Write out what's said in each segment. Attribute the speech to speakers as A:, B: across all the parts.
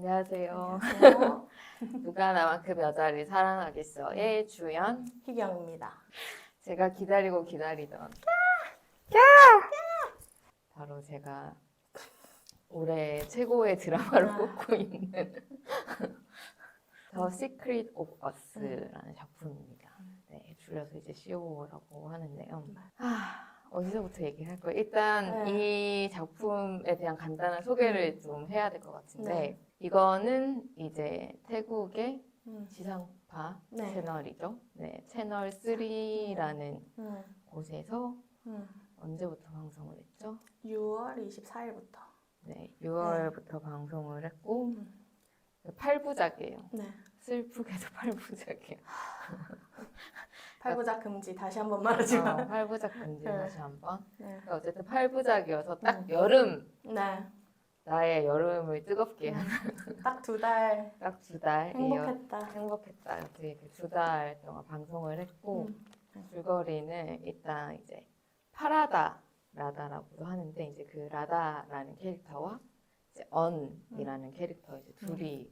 A: 안녕하세요.
B: 안녕하세요.
A: 누가 나만큼 여자를 사랑하겠어의 주연.
B: 희경입니다.
A: 제가 기다리고 기다리던 바로 제가 올해 최고의 드라마로 꼽고 있는 The Secret of Us라는 작품입니다. 네, 줄여서 이제 CO라고 하는데요. 어디서부터 얘기할 거예요? 일단 이 작품에 대한 간단한 소개를 좀 해야 될 것 같은데 이거는 이제 태국의 지상파 채널이죠. 네, 채널 3라는 곳에서 언제부터 방송을 했죠?
B: 6월 24일부터.
A: 네, 6월부터 방송을 했고 8부작이에요.
B: 네.
A: 슬프게도 8부작이에요.
B: 8부작 금지 다시 한번 말하지만.
A: 8부작 금지 다시 한번.
B: 네.
A: 그러니까 어쨌든 8부작이어서 딱 여름.
B: 네.
A: 나의 여름을 뜨겁게 하는
B: 딱 2달.
A: 딱 2달
B: 행복했다.
A: 이렇게 2달 동안 방송을 했고 줄거리는 일단 이제 라다라고도 하는데 이제 그 라다라는 캐릭터와 이제 언이라는 캐릭터 이제 둘이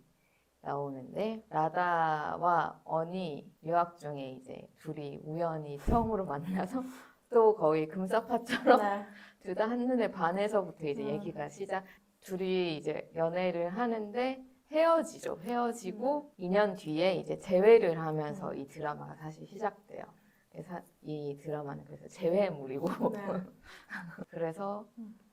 A: 나오는데 라다와 언이 유학 중에 이제 둘이 우연히 처음으로 만나서 또 거의 금사파처럼 둘 다 한눈에 반해서부터 이제 얘기가 시작. 둘이 이제 연애를 하는데 헤어지죠. 헤어지고 2년 뒤에 이제 재회를 하면서 이 드라마가 다시 시작돼요. 그래서 이 드라마는 그래서 재회물이고 그래서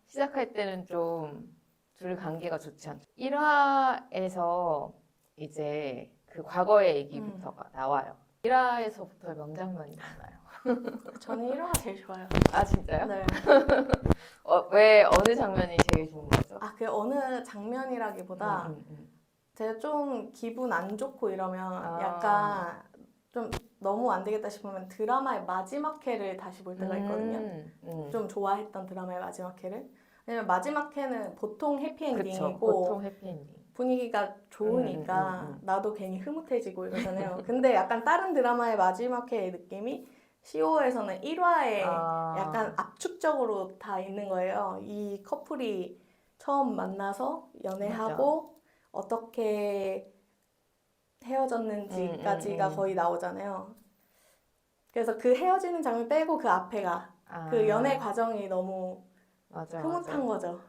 A: 시작할 때는 좀 둘 관계가 좋지 않죠. 1화에서 이제 그 과거의 얘기부터가 나와요. 1화에서부터 명장면이 나와요.
B: 저는 1화가 제일 좋아요.
A: 아 진짜요?
B: 네.
A: 왜 어느 장면이 제일 좋은 거죠?
B: 그 어느 장면이라기보다 제가 좀 기분 안 좋고 이러면 약간 좀 너무 안 되겠다 싶으면 드라마의 마지막 회를 다시 볼 때가 있거든요. 좀 좋아했던 드라마의 마지막 회를. 왜냐면 마지막 회는 보통 해피엔딩이고
A: 보통 해피엔딩.
B: 분위기가 좋으니까 나도 괜히 흐뭇해지고 이러잖아요. 근데 약간 다른 드라마의 마지막 회의 느낌이 CO에서는 1화에 약간 압축적으로 다 있는 거예요. 이 커플이 처음 만나서 연애하고 어떻게 헤어졌는지까지가 거의 나오잖아요. 그래서 그 헤어지는 장면 빼고 그 앞에가 그 연애 과정이 너무 흐뭇한 거죠.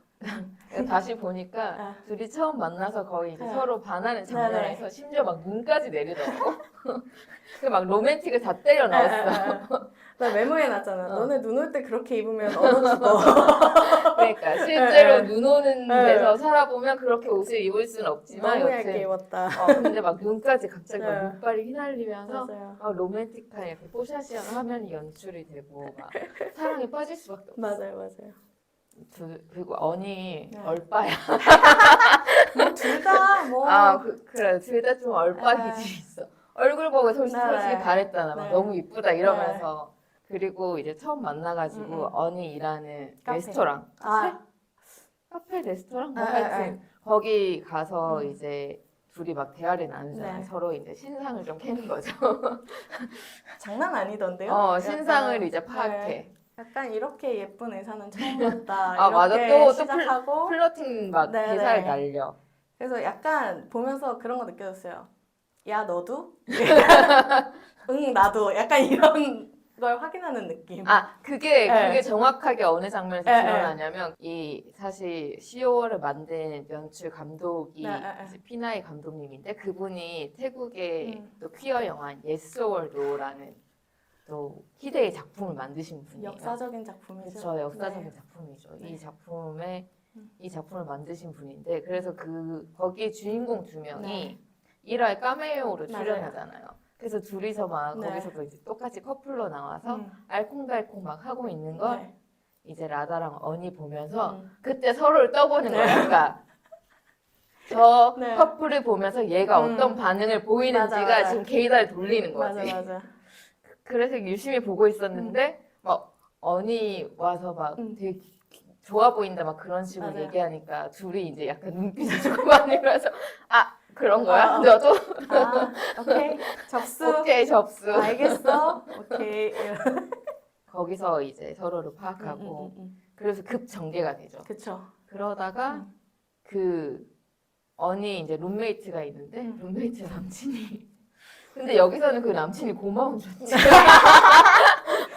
A: 다시 보니까 둘이 처음 만나서 거의 이제 서로 반하는 장면에서 심지어 막 눈까지 내리더라고. 그 막 로맨틱을 다 때려 넣었어.
B: 나 메모해놨잖아. 너네 눈 올 때 그렇게 입으면 얼어 죽어.
A: 그러니까 실제로 눈 오는 데서 살아보면 그렇게 옷을 입을 수는 없지만
B: 너무 얇게 입었다.
A: 근데 막 눈까지 갑자기 막 눈발이 휘날리면서 막 로맨틱한 이렇게 뽀샤시한 화면이 연출이 되고 막 사랑에 빠질 수밖에 없어.
B: 맞아요.
A: 그리고 언이 얼빠야.
B: 뭐 둘 다 뭐.
A: 그래 둘 다 좀 얼빠 기질이 있어. 얼굴 보고 솔직히 바랬잖아. 막 너무 이쁘다 이러면서. 그리고 이제 처음 만나가지고 언이 일하는 레스토랑. 카페 레스토랑? 뭐 하여튼 거기 가서 이제 둘이 막 대화를 나누잖아요. 서로 이제 신상을 좀 캐는 거죠.
B: 장난 아니던데요?
A: 신상을 이제 파악해.
B: 약간 이렇게 예쁜 의사는 처음 봤다.
A: 맞아.
B: 이렇게
A: 또
B: 시작하고
A: 플러팅 막 기사를 날려.
B: 그래서 약간 보면서 그런 거 느껴졌어요. 야 너도? 응 나도. 약간 이런 걸 확인하는 느낌.
A: 그게 정확하게 어느 장면에서 드러나냐면 이 사실 CO를 만든 연출 감독이 이제 피나이 감독님인데 그분이 태국의 또 퀴어 영화 Yes or No라는 또 희대의 작품을 만드신 분이에요.
B: 역사적인 작품이죠.
A: 그렇죠, 역사적인 작품이죠. 이 작품을 만드신 분인데 그래서 거기 주인공 두 명이 1화에 카메오로 출연하잖아요. 그래서 둘이서 막 거기서도 이제 똑같이 커플로 나와서 알콩달콩 막 하고 있는 걸 이제 라다랑 언이 보면서 그때 서로를 떠보는 거야. 그러니까 저 커플을 보면서 얘가 어떤 반응을 보이는지가 지금 게이다를 돌리는 거지.
B: 맞아.
A: 그래서 유심히 보고 있었는데 막 언이 와서 막 되게 좋아 보인다 막 그런 식으로 얘기하니까 둘이 이제 약간 눈빛이 조금 아니라서 그런 거야? 너도?
B: 오케이. 접수.
A: 오케이, 접수.
B: 알겠어. 오케이.
A: 거기서 이제 서로를 파악하고 그래서 급 전개가 되죠.
B: 그쵸.
A: 그러다가 언니 이제 룸메이트가 있는데
B: 음.
A: 룸메이트 남친이 근데 여기서는 그 남친이 고마운 줄 알지.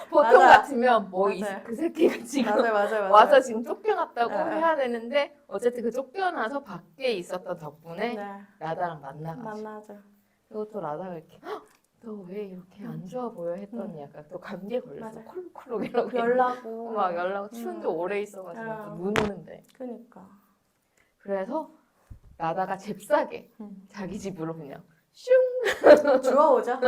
A: 보통
B: 맞아.
A: 같으면 뭐
B: 맞아요.
A: 그 새끼가 지금
B: 맞아요.
A: 와서 지금 쫓겨났다고
B: 네.
A: 해야 되는데 어쨌든 그 쫓겨나서 밖에 있었던 덕분에
B: 네.
A: 라다랑 만나가지고
B: 만나죠.
A: 그리고 또 라다가 이렇게 너 왜 이렇게 안 좋아 보여 했더니 약간 또 감기에 걸려서
B: 맞아요.
A: 콜록콜록 이러고
B: 열나고.
A: 막 연락 추운데 오래 있어가지고 또 눈 오는데
B: 그니까.
A: 그래서 라다가 잽싸게 자기 집으로 그냥 슝
B: 주워오죠.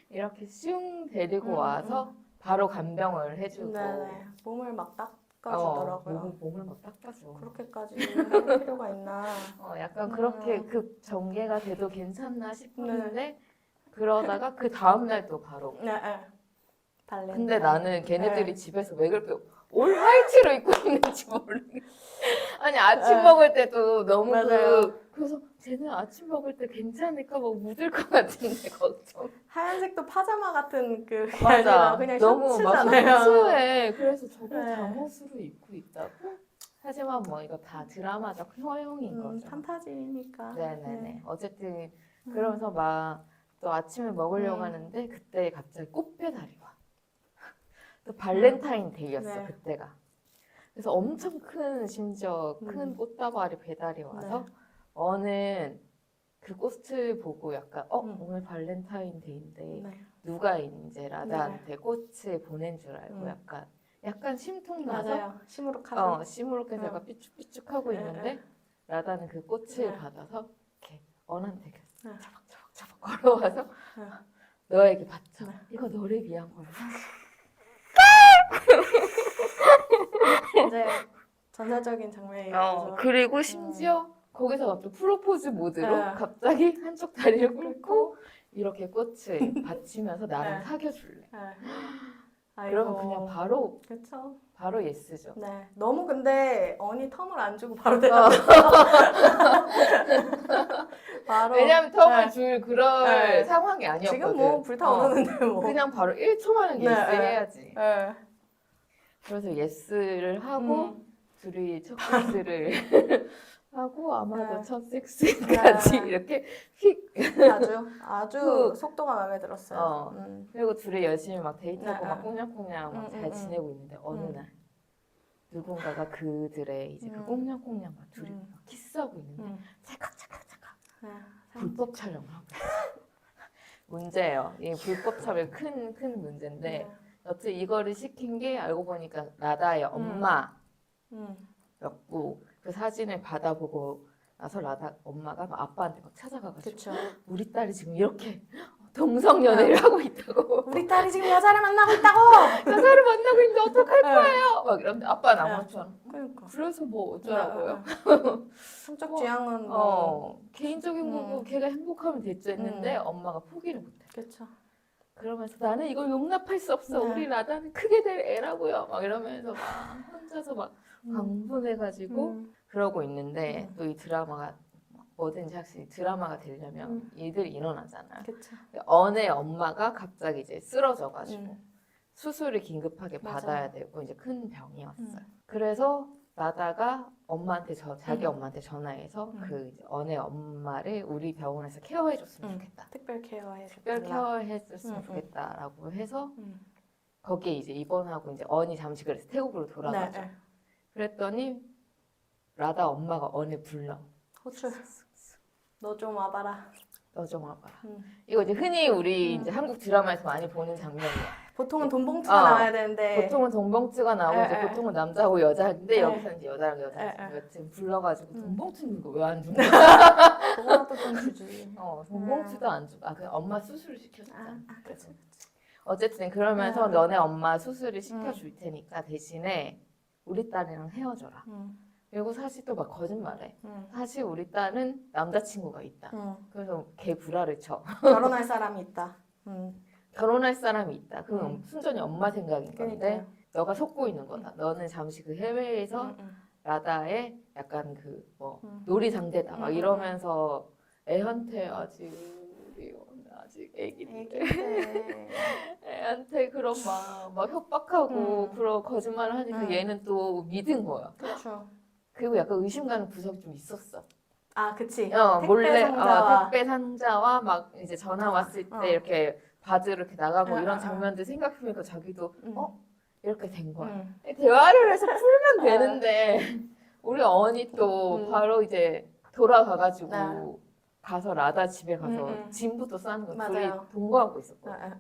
A: 이렇게 슝 데리고 와서 바로 간병을 해주고
B: 네네. 몸을 막 닦아주더라고요.
A: 몸을 막 닦아줘.
B: 그렇게까지 할 필요가 있나.
A: 약간 그렇게 그 전개가 돼도 괜찮나
B: 네.
A: 싶었는데 그러다가 그 다음날 또 바로
B: 네. 발렌타인.
A: 근데 나는 걔네들이
B: 네.
A: 집에서 왜 그렇게 올 화이트로 입고 있는지 모르겠어. 아니 아침
B: 네.
A: 먹을 때도 너무
B: 맞아요.
A: 그래서 쟤는 아침 먹을 때 괜찮을까 뭐 묻을 것 같은데 걱정.
B: 하얀색도 파자마 같은 그
A: 맞아.
B: 아니라 그냥
A: 너무 막
B: 셔츠잖아요.
A: 셔츠에 그래서 저걸
B: 네.
A: 잠옷으로 입고 있다고? 하지만 뭐 이거 다 드라마적 허용인 거죠.
B: 판타지니까.
A: 네네네. 어쨌든 그러면서 막 또 아침에 먹으려고 하는데 그때 갑자기 꽃 배달이 와. 또 발렌타인데이였어
B: 네.
A: 그때가. 그래서 엄청 큰 심지어 큰 꽃다발이 배달이 와서
B: 네.
A: 어는 그 꽃을 보고 약간 오늘 발렌타인데이인데
B: 네.
A: 누가 이제 라다한테 꽃을 보낸 줄 알고 약간 심통 나서
B: 맞아요. 시무룩하죠.
A: 시무룩해서 약간 삐죽삐죽하고
B: 네,
A: 있는데 라다는 그 꽃을
B: 네.
A: 받아서 이렇게 언한테
B: 네.
A: 차박차박 걸어와서
B: 네.
A: 너에게 바쳐.
B: 네.
A: 이거 너를 위한 거야.
B: 이제 전설적인 장면이죠.
A: 그리고 심지어 거기서 또 프로포즈 모드로
B: 네.
A: 갑자기 한쪽 다리를 꿇고 이렇게 꽃을 받치면서 나랑
B: 네.
A: 사귀어줄래.
B: 아이고.
A: 그러면 그냥
B: 그쵸.
A: 바로 예스죠.
B: 네. 너무 근데 언니 텀을 안 주고 바로 대답. 바로.
A: 왜냐면 텀을
B: 네.
A: 줄 그럴
B: 네.
A: 상황이 아니었거든.
B: 지금 뭐 불타오르는데 뭐.
A: 그냥 바로 1초만은
B: 네,
A: 예스
B: 네.
A: 해야지.
B: 네.
A: 그래서 예스를 하고 둘이 첫 키스를 하고 아마도
B: 네.
A: 첫 섹스까지
B: 네.
A: 이렇게 휙
B: 아주 속도가 마음에 들었어요.
A: 그리고 둘이 열심히 막 데이트하고
B: 네,
A: 막 꽁냥꽁냥 막 잘 지내고 있는데 어느 날 누군가가 그들의 이제 그 꽁냥꽁냥 막 둘이 막 키스하고 있는데 찰칵찰칵찰칵 불법 촬영을 하고 있어요. 문제예요. 이 불법 촬영 큰 문제인데 여튼 이거를 시킨 게 알고 보니까 라다의 엄마였고 그 사진을 받아보고 나서 라다 엄마가 막 아빠한테 막 찾아가가지고
B: 그쵸.
A: 우리 딸이 지금 이렇게 동성연애를 하고 있다고
B: 우리 딸이 지금 여자를 만나고 있다고.
A: 여자를 만나고 있는데 어떡할 거예요? 막 이러는데 아빠는 아무렇지도
B: 그러니까.
A: 그래서 뭐 어쩌라고요?
B: 성적 지향은 뭐.
A: 개인적인 거고 걔가 행복하면 됐죠 했는데 엄마가 포기를 못해.
B: 그렇죠.
A: 그러면서 나는 이걸 용납할 수 없어.
B: 네.
A: 우리 라다는 크게 될 애라고요. 막 이러면서 막 혼자서 막 강분해가지고 그러고 있는데 또 이 드라마가 뭐든지 확실히 드라마가 되려면 일들이 일어나잖아요.
B: 그렇죠.
A: 언의 엄마가 갑자기 이제 쓰러져가지고 수술을 긴급하게
B: 맞아요.
A: 받아야 되고 이제 큰 병이었어요. 그래서 라다가 엄마한테 자기 엄마한테 전화해서 그 이제 언의 엄마를 우리 병원에서 케어해줬으면 좋겠다.
B: 특별 케어해.
A: 특별 케어해줬으면 좋겠다라고 해서 거기에 이제 입원하고 이제 언이 잠시 그래서 태국으로 돌아가죠.
B: 네.
A: 그랬더니 라다 엄마가 언을 불러.
B: 호출. 너 좀 와봐라.
A: 너 좀 와봐라. 이거 이제 흔히 우리
B: 음.
A: 이제 한국 드라마에서 많이 보는 장면이야.
B: 보통은 돈봉투가 나와야 되는데.
A: 보통은 돈봉투가 나오고 이제 보통은 남자하고 여자인데
B: 네.
A: 여기서는 이제 여자랑 여자 여튼 불러가지고 돈봉투는 이거 왜 안 준다?
B: 그거라도 좀 주지.
A: 돈봉투도 안 주고 그냥 엄마 수술을 시켜줬잖아.
B: 그렇죠.
A: 어쨌든 그러면서 너네 엄마 수술을 시켜줄 테니까 대신에 우리 딸이랑 헤어져라. 그리고 사실 또 막 거짓말해. 사실 우리 딸은 남자친구가 있다. 그래서 걔 구라를 쳐.
B: 결혼할 사람이 있다.
A: 결혼할 사람이 있다. 그건 순전히 엄마 생각인 건데
B: 그러니까요.
A: 너가 속고 있는 거다. 너는 잠시 그 해외에서 라다의 약간 그 뭐 놀이 상대다. 막 이러면서 애한테 아직 애기인데 애한테 그런 막 협박하고 그런 거짓말을 하니까 얘는 또 믿은 거야.
B: 그렇죠.
A: 그리고 약간 의심 가는 구석이 좀 있었어.
B: 아, 그치. 택배
A: 몰래
B: 상자와.
A: 택배 상자와 막 이제 전화 왔을 때 이렇게 받으러 이렇게 나가고 이런
B: 아.
A: 장면들 생각해보니까 자기도 이렇게 된 거야.
B: 응.
A: 대화를 해서 풀면 되는데 우리 언니 또
B: 응.
A: 바로 이제 돌아가가지고
B: 네.
A: 가서 라다 집에 가서
B: 응.
A: 짐부터 싸는 거 둘이
B: 맞아요.
A: 동거하고 있었거든.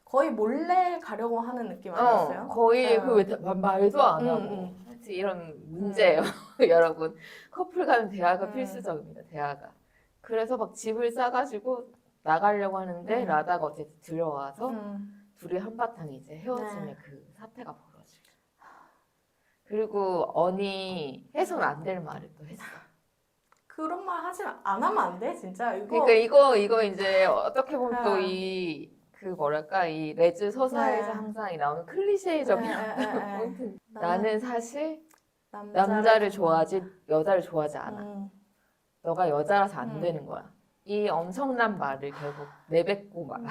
B: 거의 몰래 가려고 하는 느낌 아니었어요?
A: 거의
B: 응.
A: 그 왜 말도 안 하고
B: 응.
A: 하여튼 이런 문제예요. 여러분 커플 간의 대화가 필수적입니다. 대화가. 그래서 막 집을 싸가지고 나가려고 하는데 라다가 어쨌든 들어와서 둘이 한바탕 이제 헤어짐의 그 사태가 벌어지죠. 그리고 언니 해서는 안 될 말을 또 했어.
B: 그런 말 하지 안 하면 안 돼, 진짜.
A: 그러니까 이거 이제 어떻게 보면 또 이 뭐랄까 이 레즈 서사에서 항상 나오는 클리셰적인 포인트. 나는 사실 남자를 좋아하지 여자를 좋아하지 않아. 너가 여자라서 안 되는 거야. 이 엄청난 말을 결국 내뱉고 말.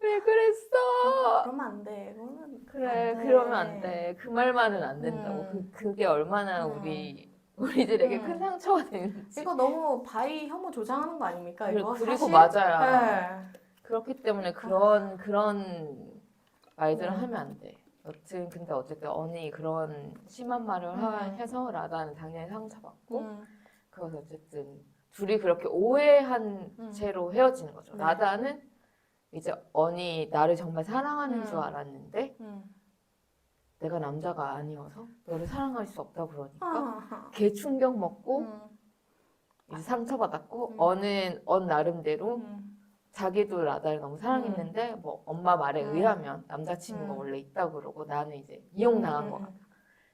A: 왜 그랬어?
B: 그러면 안 돼. 그러면
A: 그래,
B: 안 돼.
A: 그러면 안 돼. 그 말만은 안 된다고. 그게 얼마나 우리들에게 큰 상처가 되는지.
B: 이거 너무 바이 혐오 조장하는 거 아닙니까? 이거
A: 그리고
B: 사실?
A: 맞아요.
B: 네.
A: 그렇기 때문에 그런 말들을 하면 안 돼. 여튼 근데 어쨌든 언니 그런 심한 말을 해서 라다는 당연히 상처받고 그래서 어쨌든 둘이 그렇게 오해한 채로 헤어지는 거죠.
B: 네.
A: 라다는 이제 언니 나를 정말 사랑하는 줄 알았는데 내가 남자가 아니어서 너를 사랑할 수 없다고 그러니까 걔 충격 먹고 이제 상처받았고 언 나름대로 자기도 라다를 너무 사랑했는데 뭐 엄마 말에 의하면 남자친구가 원래 있다고 그러고 나는 이제 이용당한 것 같아.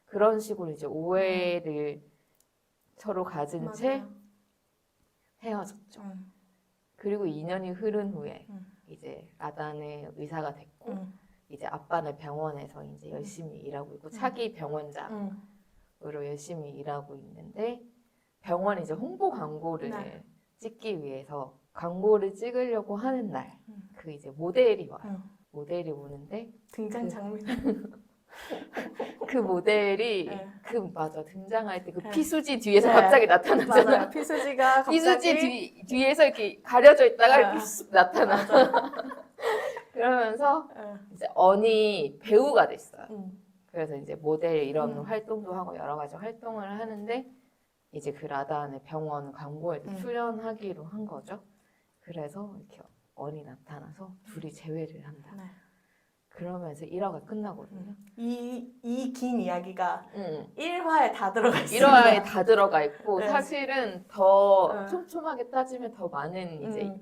A: 그런 식으로 이제 오해를 서로 가진 채 헤어졌죠. 그리고 2년이 흐른 후에 이제 라다는 의사가 됐고 이제 아빠는 병원에서 이제 열심히 일하고 있고 차기 병원장으로 열심히 일하고 있는데 병원 이제 홍보 광고를 찍기 위해서 광고를 찍으려고 하는 날 그 이제 모델이 와요. 모델이 오는데
B: 등장 장면.
A: 그 모델이 맞아 등장할 때 그 피수지 뒤에서
B: 네.
A: 갑자기 나타나잖아.
B: 맞아요. 피수지가 갑자기
A: 피수지 뒤에서 이렇게 가려져 있다가 이렇게 쑥 나타나. 그러면서 이제 언니 배우가 됐어요. 그래서 이제 모델 이런 활동도 하고 여러 가지 활동을 하는데 이제 그 라다의 병원 광고에도 출연하기로 한 거죠. 그래서 이렇게 언니 나타나서 둘이 재회를 한다. 그러면서 1화가 끝나거든요.
B: 이 긴 이야기가 1화에 다 들어가 있어요.
A: 1화에 다 들어가 있고
B: 네.
A: 사실은 더 촘촘하게 따지면 더 많은 이제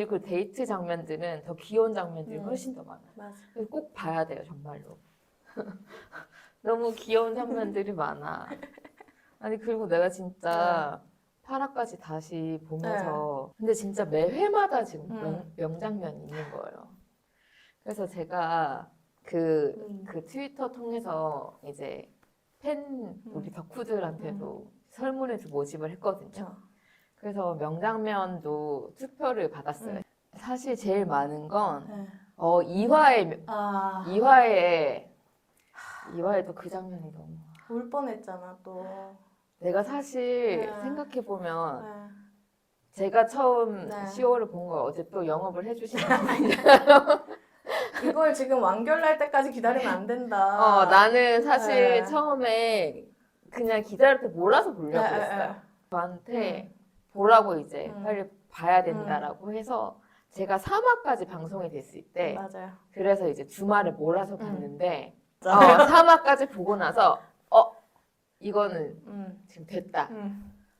A: 그 데이트 장면들은 더 귀여운 장면들이 훨씬 더 많아요.
B: 맞아.
A: 그래서 꼭 봐야 돼요, 정말로. 너무 귀여운 장면들이 많아. 아니 그리고 내가 진짜 8화까지 다시 보면서 근데 진짜 매 회마다 지금 명장면이 있는 거예요. 그래서 제가 그 트위터 통해서 이제 팬 우리 덕후들한테도 설문에서 모집을 했거든요. 그래서 명장면도 투표를 받았어요. 사실 제일 많은 건 2화에도 그 장면이 너무
B: 울 뻔했잖아 또.
A: 내가 사실 생각해보면 제가 처음 10월을 본 걸 어제 또 영업을 해주시는 분이잖아요.
B: 이걸 지금 완결날 때까지 기다리면 안 된다.
A: 나는 사실 처음에 그냥 기다릴 때 몰아서 보려고 했어요. 저한테 보라고 이제 빨리 봐야 된다라고 해서 제가 3화까지 방송이 됐을 때
B: 맞아요.
A: 그래서 이제 주말에 몰아서 봤는데 3화까지 보고 나서 이거는 지금 됐다.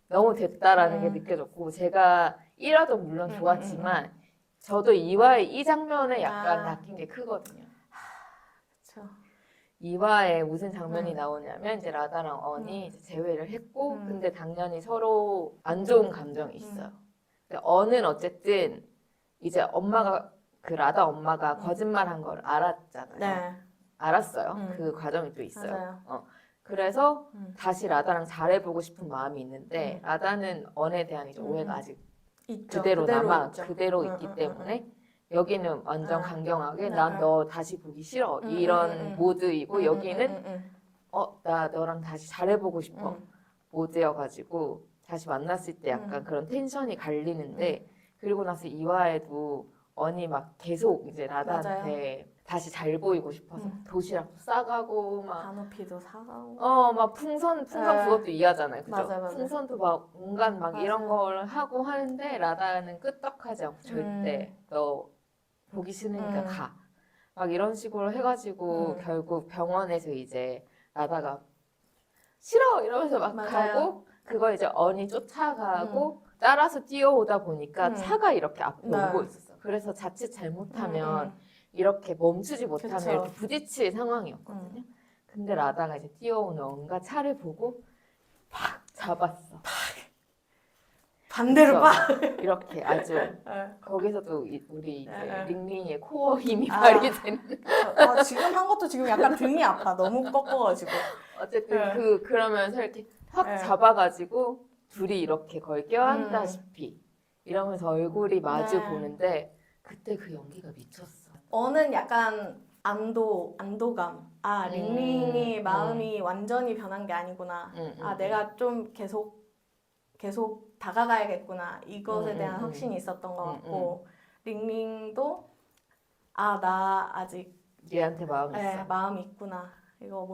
A: 너무 됐다라는 게 느껴졌고 제가 1화도 물론 좋았지만 저도 2화의 이 장면에 약간 낚인 게 크거든요.
B: 그렇죠.
A: 2화에 무슨 장면이 나오냐면 이제 라다랑 언이 이제 재회를 했고 근데 당연히 서로 안 좋은 감정이 있어요. 근데 언은 어쨌든 이제 엄마가 그 라다 엄마가 거짓말한 걸 알았잖아요.
B: 네.
A: 알았어요. 그 과정이 또 있어요.
B: 맞아요.
A: 그래서 다시 라다랑 잘해보고 싶은 마음이 있는데 라다는 언에 대한 이제 오해가 아직
B: 있죠.
A: 그대로 있기 때문에 여기는 완전 강경하게 난 너 다시 보기 싫어 이런 모드이고 여기는 나 너랑 다시 잘해보고 싶어 모드여가지고 다시 만났을 때 약간 그런 텐션이 갈리는데 그리고 나서 2화에도 언이 막 계속 이제 라다한테 다시 잘 보이고 싶어서 도시락도 싸가고 막
B: 단호피도 사가고.
A: 막 풍선
B: 네.
A: 그것도 이해하잖아요. 그죠?
B: 맞아요.
A: 풍선도 막 온갖 막
B: 맞아요.
A: 이런 걸 하고 하는데 라다는 끄떡하지 않고 절대 너 보기 싫으니까 가. 막 이런 식으로 해가지고 결국 병원에서 이제 라다가 싫어 이러면서 막
B: 맞아요.
A: 가고 그걸 이제 언이 쫓아가고 따라서 뛰어오다 보니까 차가 이렇게 앞에
B: 네.
A: 오고 있었어. 그래서 자칫 잘못하면 이렇게 멈추지 못하면
B: 그쵸.
A: 이렇게 부딪힐 상황이었거든요. 근데 라다가 이제 뛰어오는 언가 차를 보고 팍 잡았어.
B: 반대로
A: 그쵸?
B: 봐.
A: 이렇게 아주
B: 네.
A: 거기서도 우리 이제
B: 네.
A: 링링의 코어 힘이
B: 아.
A: 발휘되는.
B: 지금 한 것도 지금 약간 등이 아파. 너무 꺾어가지고.
A: 어쨌든
B: 네.
A: 그러면서 이렇게 확
B: 네.
A: 잡아가지고 둘이 이렇게 거의 껴안다시피 이러면서 얼굴이 마주
B: 네.
A: 보는데 그때 그 연기가 미쳤어.
B: 어는 약간 안도감. 링링이 마음이 완전히 변한 게 아니구나. 내가 좀 계속 다가가야겠구나. 이것에 대한 확신이 있었던 것 같고, 링링도 나 아직
A: 얘한테 마음이 있어.
B: 마음이 있구나. 이거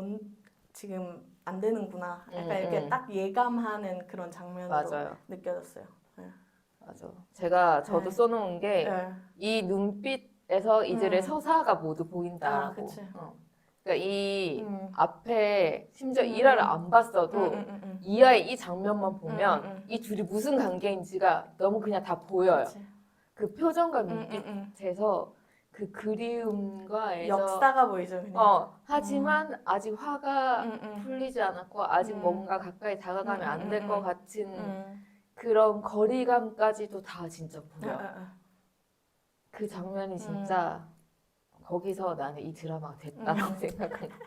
B: 지금 안 되는구나. 약간 이렇게 딱 예감하는 그런 장면으로
A: 맞아요.
B: 느껴졌어요. 네.
A: 맞아. 저도
B: 네.
A: 써놓은 게 이
B: 네.
A: 눈빛에서 이들의 서사가 모두
B: 아,
A: 보인다라고.
B: 그치.
A: 그러니까 이
B: 음.
A: 앞에 심지어 이화를 안 봤어도 이화의 이 장면만 보면 이 둘이 무슨 관계인지가 너무 그냥 다 보여요.
B: 그치.
A: 그 표정과 눈빛에서 그 그리움과 애정.
B: 역사가 보이죠, 그냥.
A: 하지만 아직 화가 풀리지 않았고 아직 뭔가 가까이 다가가면 안 될 것 같은 그런 거리감까지도 다 진짜 보여. 그 장면이 진짜 거기서 나는 이 드라마가 됐다라고 생각한 거야.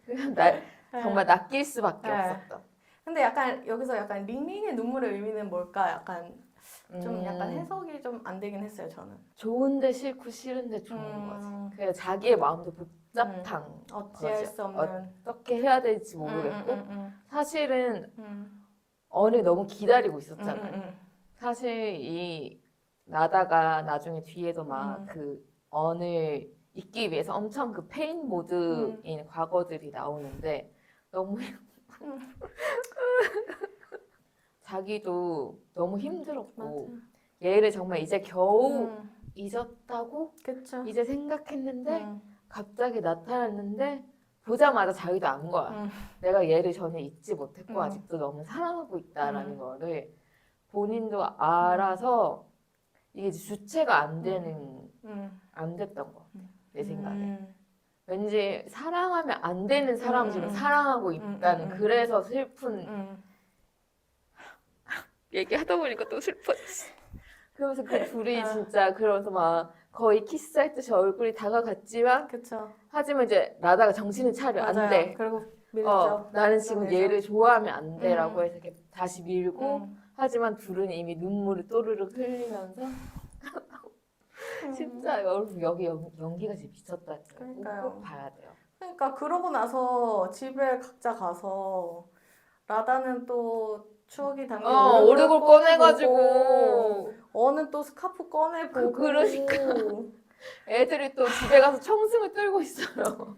A: 그냥 정말 낚일 수밖에 없었다.
B: 근데 약간 여기서 약간 링링의 눈물의 의미는 뭘까? 약간 좀 약간 해석이 좀 안 되긴 했어요, 저는.
A: 좋은데 싫고 싫은데 좋은 거지. 그냥 자기의 마음도 복잡한
B: 어찌할
A: 거지.
B: 수 없는.
A: 어떻게 해야 될지 모르겠고 사실은 언을 너무 기다리고 있었잖아요. 사실 이 나다가 나중에 뒤에도 막 그 언을 잊기 위해서 엄청 그 페인 모드인 과거들이 나오는데 너무 자기도 너무 힘들었고 얘를 정말 이제 겨우 잊었다고
B: 그쵸.
A: 이제 생각했는데 갑자기 나타났는데 보자마자 자기도 안 거야. 내가 얘를 전혀 잊지 못했고 아직도 너무 사랑하고 있다라는 거를 본인도 알아서 이게 이제 주체가 안 됐던 거. 내 생각에. 왠지 사랑하면 안 되는 사람을 지금 사랑하고 있다는 그래서 슬픈 얘기하다 보니까 또 슬퍼졌어. 그러면서 그 둘이 진짜 그러면서 막 거의 키스할 듯이 얼굴이 다가갔지만
B: 그쵸.
A: 하지만 이제 라다가 정신을 차려. 안
B: 맞아요.
A: 돼.
B: 그리고 밀죠.
A: 나는 지금
B: 밀죠.
A: 얘를 좋아하면 안 돼라고 해서 이렇게 다시 밀고 하지만 둘은 이미 눈물을 또르륵 흘리면서 진짜 여러분 여기 연기가 진짜 미쳤다.
B: 그러니까요.
A: 꼭 봐야 돼요.
B: 그러니까 그러고 나서 집에 각자 가서 라다는 또 추억이 담긴
A: 오르골 꺼내가지고
B: 어는 또 스카프 꺼내보고
A: 그러니까 애들이 또 집에 가서 청승을 떨고 있어요.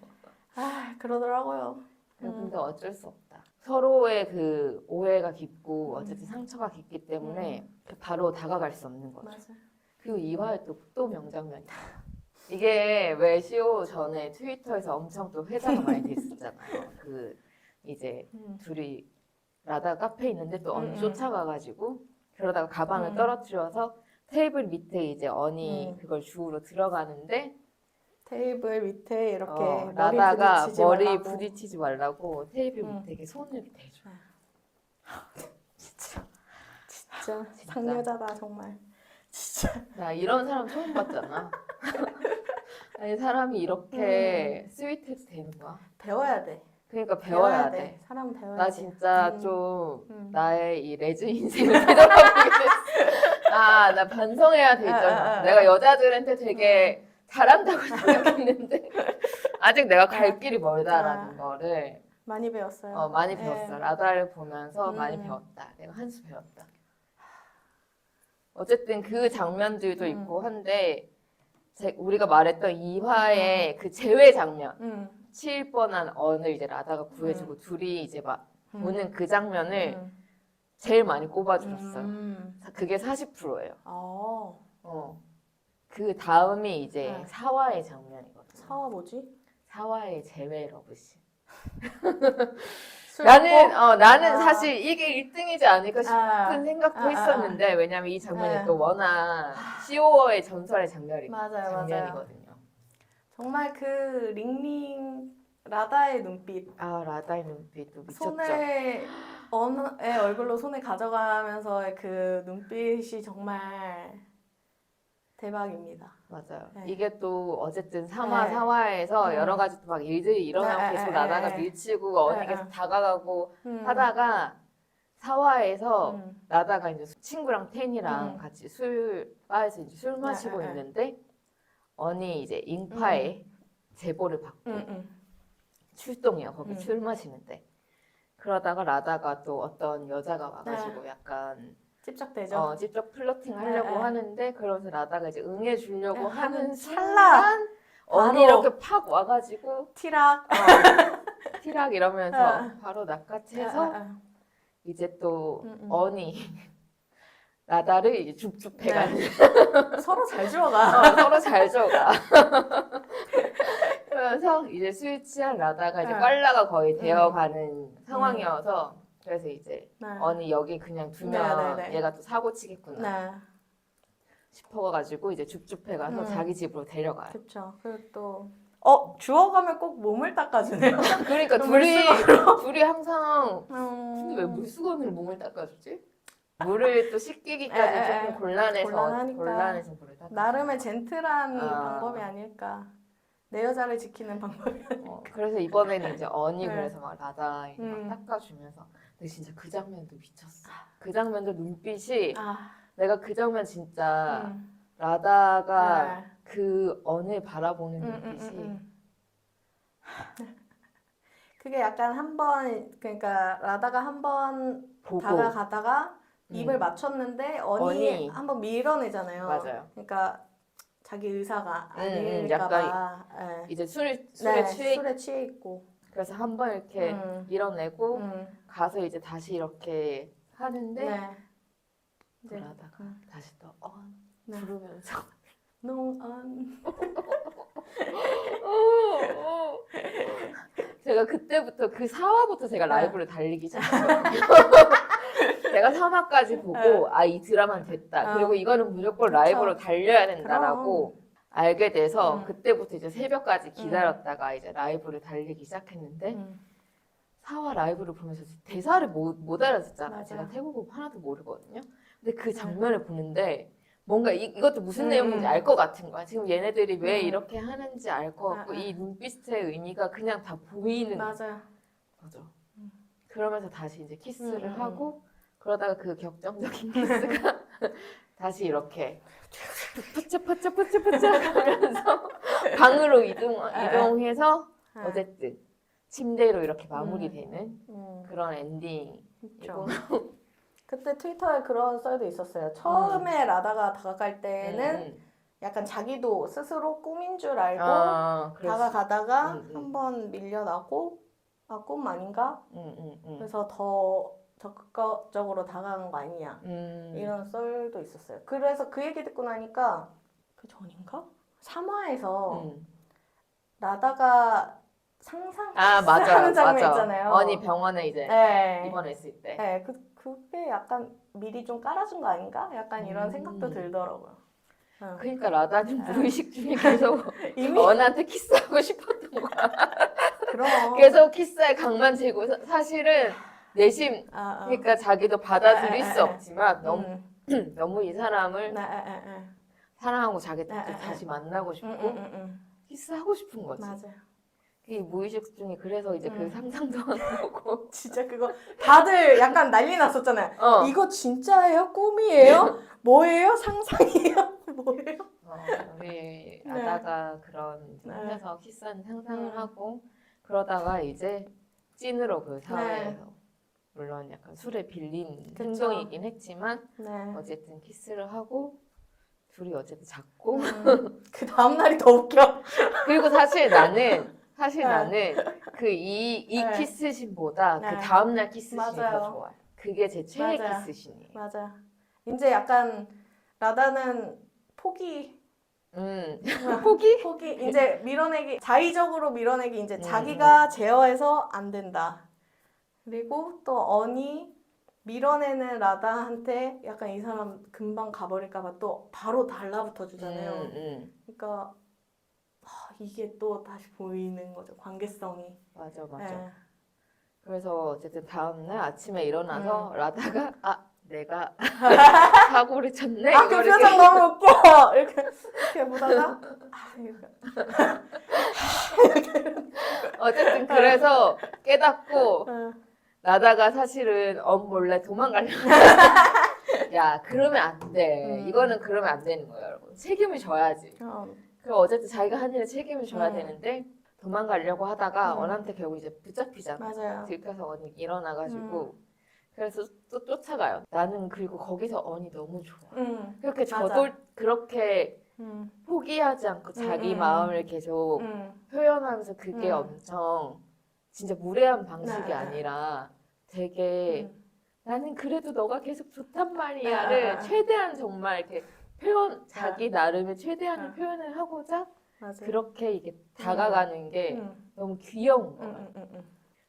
B: 그러더라고요.
A: 근데 어쩔 수 없다. 서로의 그 오해가 깊고 어쨌든 상처가 깊기 때문에 바로 다가갈 수 없는 거죠.
B: 맞아.
A: 그리고 이화의 또 명장면이다. 이게 왜 시오 전에 트위터에서 엄청 또 회자가 많이 됐었잖아요. 그 이제 둘이 라다 카페에 있는데 또 언이 쫓아가가지고 그러다가 가방을 떨어뜨려서 테이블 밑에 이제 언이 그걸 주우러 들어가는데
B: 테이블 밑에 이렇게
A: 라다가 머리
B: 말라고.
A: 부딪히지 말라고 테이블 밑에 이렇게 손을 대줘. 진짜
B: 상여자다 정말. 진짜.
A: 나 이런 사람 처음 봤잖아. 아니 사람이 이렇게 스윗해도 되는 거야?
B: 배워야 돼.
A: 그러니까 배워야 돼.
B: 사람 배워야
A: 나
B: 돼.
A: 진짜 좀 나의 이 레즈 인생을 되돌아보게 됐어. 나 반성해야 되잖아. 내가 여자들한테 되게 잘한다고 생각했는데 아직 내가 갈 길이 멀다라는 거를
B: 많이 배웠어요.
A: 많이
B: 네.
A: 배웠어. 라다를 보면서 많이 배웠다. 내가 한 수 배웠다. 어쨌든 그 장면들도 있고 한데 우리가 말했던 2화의 그 재회 장면, 치일 뻔한 언을 이제 라다가 구해주고 둘이 이제 막 보는 그 장면을 제일 많이 꼽아주셨어요. 그게 40%예요. 그 다음이 이제
B: 네.
A: 4화의 장면이거든요.
B: 사와 뭐지?
A: 4화의 재회 러브씬.
B: 술
A: 나는
B: 먹고?
A: 사실 이게 1등이지 않을까 싶은 생각도
B: 아,
A: 했었는데 왜냐면 이 장면이
B: 네.
A: 또 워낙 시오어의 전설의
B: 맞아요.
A: 장면이거든요.
B: 정말 그 링링 라다의 눈빛,
A: 아 라다의 눈빛도 미쳤죠.
B: 손에 언의 얼굴로 손에 가져가면서의 그 눈빛이 정말 대박입니다.
A: 맞아요.
B: 네.
A: 이게 또 어쨌든 3화,
B: 네.
A: 4화에서 여러 가지 또 막 일들이 일어나고 계속 라다가 밀치고 언니 계속 다가가고 하다가 4화에서 라다가 이제 친구랑 텐이랑 같이 바에서 이제 술 마시고 있는데 언니 이제 잉파에 제보를 받고 출동이요. 거기 술 마시는데 그러다가 라다가 또 어떤 여자가 와가지고 약간
B: 찝적대죠.
A: 직접 플러팅 하려고 하는데 그러면서 라다가 이제 응해주려고 하는
B: 찰나
A: 순간 언니
B: 바로
A: 이렇게 팍 와가지고
B: 티락
A: 티락 이러면서 바로 낚아채서 이제 또 언니 라다를 이제 줍줍해가지고
B: 서로 잘 죽어가.
A: 서로 잘 줘가. 그러면서 이제 술 취한 라다가 이제 빨라가 거의 되어가는 상황이어서 그래서 이제 언니 여기 그냥 두면 얘가 또 사고 치겠구나 싶어가지고 이제 줍줍해가서 자기 집으로 데려가요.
B: 그렇죠. 그리고 또 주워가면 꼭 몸을 닦아주네요.
A: 그러니까 둘이 항상 근데 왜 물수건으로 몸을 닦아주지? 물을 또 씻기기까지 조금 곤란해서 물을 닦아.
B: 나름의 젠틀한 방법이 아닐까. 내 여자를 지키는 방법이 아닐까.
A: 그래서 이번에는 이제 언니 그래서 막 라다 막 닦아주면서 근데 진짜 그 장면도 미쳤어. 그 장면도 눈빛이 내가 그 장면 진짜 라다가 그 언을 바라보는 눈빛이
B: 그게 약간 그러니까 라다가 한 번 다가가다가 입을 맞췄는데 언이 한번 밀어내잖아요.
A: 맞아요.
B: 그러니까 자기 의사가 아닐까봐
A: 이제 술에
B: 취해 있고
A: 그래서 한 번 이렇게 밀어내고 가서 이제 다시 이렇게 하는데 라다가 다시 또 부르면서
B: 농언
A: 제가 그때부터 그 4화부터 제가 라이브를 달리기 시작했어요. 제가 3화까지 보고 이 드라마는 됐다. 그리고 이거는 무조건 라이브로 달려야 된다라고 알게 돼서 그때부터 이제 새벽까지 기다렸다가 이제 라이브를 달리기 시작했는데 4화 라이브를 보면서 대사를 못 알아듣잖아요. 제가 태국어 하나도 모르거든요. 근데 그 장면을 보는데 뭔가 이것도 무슨 내용인지 알 것 같은 거야. 지금 얘네들이 왜 이렇게 하는지 알 것 같고 이 눈빛의 의미가 그냥 다 보이는
B: 맞아요.
A: 거죠. 그러면서 다시 이제 키스를 하고 그러다가 그 격정적인 키스가 다시 이렇게 퍼쩍 하면서 방으로 이동해서 어쨌든 침대로 이렇게 마무리되는 그런 엔딩이고
B: 그때 트위터에 그런 썰도 있었어요. 처음에 라다가 다가갈 때는 약간 자기도 스스로 꿈인 줄 알고 다가가다가 한번 밀려나고 꿈 아닌가? 그래서 더 적극적으로 다가간 거 아니냐 이런 썰도 있었어요. 그래서 그 얘기 듣고 나니까 그 전인가? 3화에서 라다가 상상하는 장면 있잖아요.
A: 언니 병원에 이제 입원했을 때.
B: 그게 약간 미리 좀 깔아준 거 아닌가? 약간 이런 생각도 들더라고요.
A: 그러니까 라다는 무의식 중에 계속 언한테 키스하고 싶었던 거야.
B: 그럼.
A: 계속 키스할 각만 재고 사실은 내심 그러니까 자기도 받아들일 수 없지만 너무 이 사람을 사랑하고 자기도 다시 만나고 싶고 키스하고 싶은 거지.
B: 맞아요.
A: 이 무의식 중에 그래서 이제 그 상상도 하는 거고
B: 진짜 그거 다들 약간 난리 났었잖아요. 이거 진짜예요? 꿈이에요? 뭐예요? 상상이에요? 뭐예요?
A: 우리 라다가 그런 혼자서 키스하는 상상을 하고 그러다가 이제 찐으로 그 사회에서 물론 약간 술에 빌린
B: 그쵸.
A: 행동이긴 했지만
B: 네.
A: 어쨌든 키스를 하고 둘이 어쨌든 잤고
B: 그 다음 날이 더 웃겨.
A: 그리고 사실 나는
B: 네.
A: 그 이
B: 네.
A: 키스신보다
B: 네.
A: 그 다음날 키스신이 더
B: 맞아요.
A: 좋아요. 그게 제 최애
B: 맞아요.
A: 키스신이에요.
B: 맞아. 이제 약간 라다는 포기.
A: 포기?
B: 이제 밀어내기, 자의적으로 밀어내기, 이제
A: 음,
B: 자기가 제어해서 안 된다. 그리고 또 언이 밀어내는 라다한테 약간 이 사람 금방 가버릴까봐 또 바로 달라붙어 주잖아요. 그러니까 이게 또 다시 보이는 거죠. 관계성이.
A: 맞아.
B: 네.
A: 그래서 어쨌든 다음날 아침에 일어나서 라다가 내가 사고를 쳤네.
B: 아, 그
A: 이걸
B: 표정 너무 웃겨. 이렇게 보다가 이렇게.
A: 어쨌든 그래서 깨닫고
B: 어.
A: 라다가 사실은 몰래 도망가려고 야 그러면 안 돼. 이거는 그러면 안 되는 거예요, 여러분. 책임을 져야지. 그럼 어쨌든 자기가 한 일에 책임을 져야 되는데 도망가려고 하다가 언한테 결국 이제 붙잡히잖아.
B: 맞아요.
A: 들켜서 언이 일어나가지고 그래서 또 쫓아가요. 나는 그리고 거기서 언이 너무 좋아. 그렇게 그렇게 포기하지 않고 자기 마음을 계속 표현하면서 그게 엄청 진짜 무례한 방식이 아니라 되게 나는 그래도 너가 계속 좋단 말이야를 최대한 정말 이렇게 자기 나름의 최대한의 표현을 하고자
B: 맞아.
A: 그렇게 이게 다가가는 게 너무 귀여운 거예요.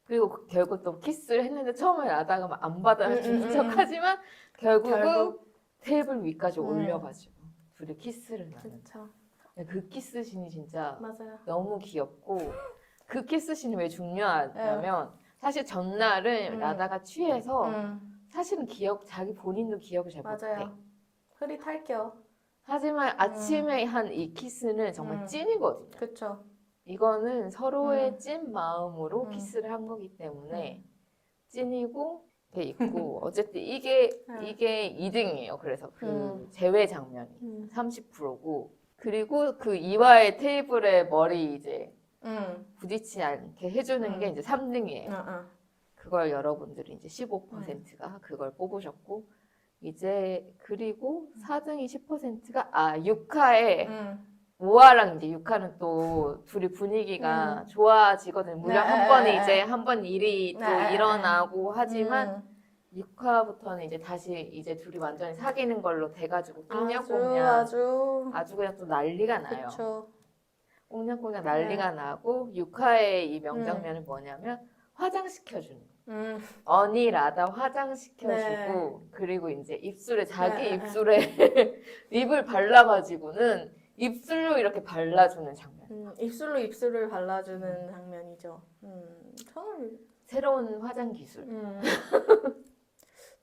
A: 그리고 결국 또 키스를 했는데 처음에 라다가 막 안 받아주는 척하지만 결국은 테이블 위까지 올려가지고 둘이 키스를 나는.
B: 그쵸.
A: 그 키스 씬이 진짜
B: 맞아요.
A: 너무 귀엽고 그 키스 씬이 왜 중요하냐면 사실 전날은 라다가 취해서 사실은 자기 본인도 기억을 잘 못해.
B: 맞아요. 흐릿할겨.
A: 하지만 아침에 한 이 키스는 정말 찐이거든요.
B: 그쵸.
A: 이거는 서로의 찐 마음으로 키스를 한 거기 때문에 찐이고 돼 있고 어쨌든 이게 2등이에요. 그래서 그 제외 장면이 30%고 그리고 그 이와의 테이블에 머리 이제 부딪히지 않게 해주는 게 이제 3등이에요. 그걸 여러분들이 이제 15%가 그걸 뽑으셨고 이제 그리고 4등이 10%가 6화에 5화랑 이제 6화는 또 둘이 분위기가 좋아지거든요. 물론 한 번 일이 또 일어나고 하지만 6화부터는 이제 다시 이제 둘이 완전히 사귀는 걸로 돼가지고 꽁냥꽁냥 아주 그냥 또 난리가 나요.
B: 그쵸.
A: 꽁냥꽁냥 난리가 나고 6화의 이 명장면은 뭐냐면 화장시켜주는 거. 언니 라다 화장시켜주고 그리고 이제 자기 입술에 립을 발라가지고는 입술로 이렇게 발라주는 장면.
B: 입술로 입술을 발라주는 장면이죠. 저는
A: 새로운 화장 기술.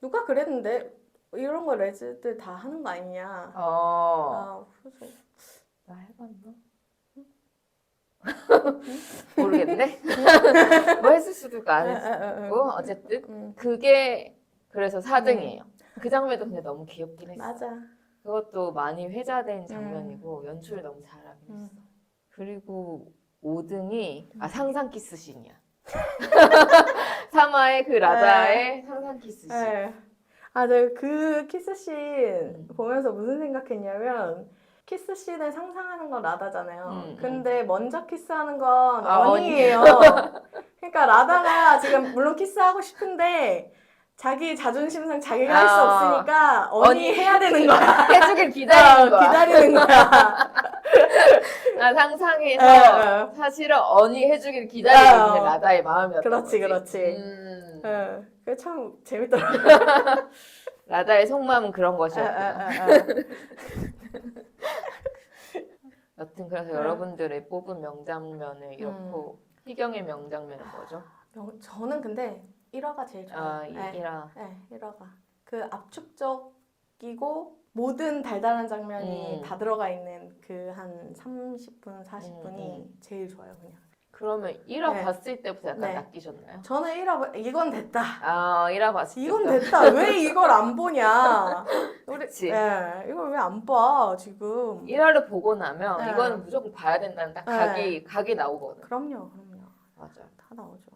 B: 누가 그랬는데 이런 거 레즈들 다 하는 거 아니냐. 그래서
A: 나 해봤나? 모르겠네. 뭐 했을 수도 있고 안 했을 수도 있고 어쨌든 그게 그래서 4등이에요. 그 장면도 근데 너무 귀엽긴 했어.
B: 맞아.
A: 그것도 많이 회자된 장면이고 연출을 너무 잘하긴 했어. 그리고 5등이 상상 키스 씬이야. 3화의 그 라다의 상상 키스 씬.
B: 내가 그 키스 씬 보면서 무슨 생각했냐면 키스 씬을 상상하는 건 라다잖아요. 근데 먼저 키스하는 건 언니예요. 그러니까 라다가 지금 물론 키스하고 싶은데 자기 자존심상 자기가 할 수 없으니까 언니 해야 되는 거야.
A: 해주길 기다리는 거야.
B: 기다리는 거야.
A: 상상해서 사실은 언니 해주길 기다리고 있는 라다의 마음이었던 거지.
B: 그렇지. 그게 참 재밌더라고.
A: 라다의 속마음은 그런 것이었고. 여튼 그래서 여러분들의 뽑은 명장면을 이렇고 희경의 명장면은 뭐죠?
B: 저는 근데 1화가 제일 좋아요.
A: 1화.
B: 네, 1화가. 그 압축적이고 모든 달달한 장면이 다 들어가 있는 그 한 30분, 40분이 제일 좋아요, 그냥.
A: 그러면 1화 봤을 때부터 약간 낚이셨나요?
B: 저는 1화 이건 됐다.
A: 1화 봤을 때
B: 이건 됐다. 왜 이걸 안 보냐?
A: 그치.
B: 이걸 왜 안 봐, 지금.
A: 1화를 보고 나면 이거는 무조건 봐야 된다는 딱 각이 나오거든.
B: 그럼요.
A: 맞아.
B: 다 나오죠.